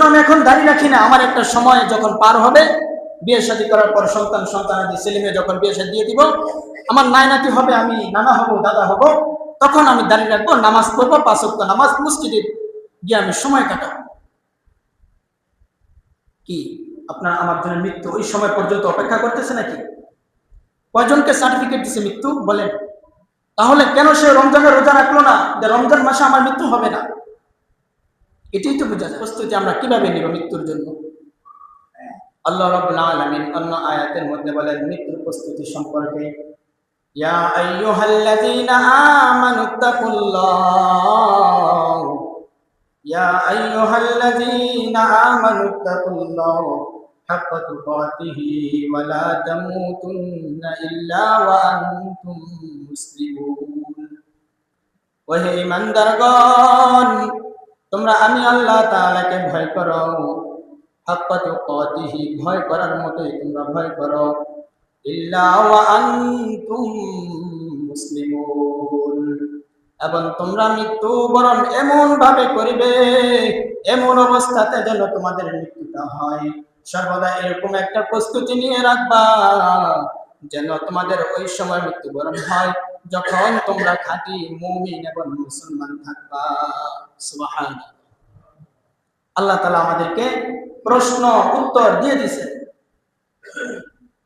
আমি এখন দাঁড়িয়ে রাখি না। আমার একটা সময় যখন পার হবে, বিয়ে শাদী করার পর সন্তানাদি ছেলে মেয়ে যখন বিয়ে শাদী দিয়ে দিব, আমার নাতি হবে, আমি নানা হব, দাদা হব, তখন আমি দাঁড়িয়ে রাখবো, নামাজ পড়বো, 5 ওয়াক্ত নামাজ, মসজিদে গিয়ে আমি সময় কাটাবো। কি আপনার আমার জন্য মৃত্যু ওই সময় পর্যন্ত অপেক্ষা করতেছে নাকি? কয়জনকে সার্টিফিকেট দিছে মৃত্যু বলেন? তাহলে কেন সে রমজানের রোজা রাখলো না, যে রমজান মাসে আমার মৃত্যু হবে না? এটাই তো বোঝা যায় প্রস্তুতি আমরা কিভাবে নিব মৃত্যুর জন্য। আল্লাহ রাব্বুল আলামিন অন্য আয়াতের মধ্যে বলেন মৃত্যুর প্রস্তুতি সম্পর্কে, ইয়া আইয়ুহাল্লাযীনা আমানুত্তাকুল্লাহ, ইয়া আইয়ুহাল্লাযীনা আমানুত্তাকুল্লাহ হাক্কা তুকাতিহি ওয়া লা তামুতুন্না ইল্লা ওয়া আনতুম মুসলিমুন। ওহে ঈমানদারগণ, তোমরা আমি আল্লাহ তাআলাকে ভয় করো, হাক্কা তুকাতিহি, ভয় করার মতোই তোমরা ভয় করো, ইল্লা ওয়া আনতুম মুসলিমুন, এবং তোমরা মৃত্যুবরণ এমন ভাবে করিবে, এমন অবস্থাতে যেন তোমাদের মৃত্যুটা হয়। সর্বদা এরকম একটা প্রস্তুতি নিয়ে রাখবা যেন তোমাদের ওই সময় মৃত্যুবরণ হয় যখন তোমরা খাঁটি মুমিন এবং মুসলমান থাকবা। সুবহানাল্লাহ। আল্লাহ তাআলা আমাদেরকে প্রশ্ন উত্তর দিয়ে দিয়েছেন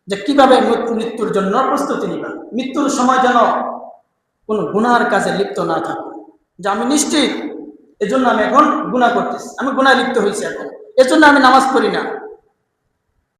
যে কিভাবে মৃত্যুর জন্য প্রস্তুতি নিবা। মৃত্যুর সময় যেন কোনো গুনার কাজে লিপ্ত না থাকো, যে আমি নিশ্চিত এজন্য আমি এখন গুনাহ করতেছি, আমি গুনাহে লিপ্ত হয়েছি, এখন এজন্য আমি নামাজ পড়ি না,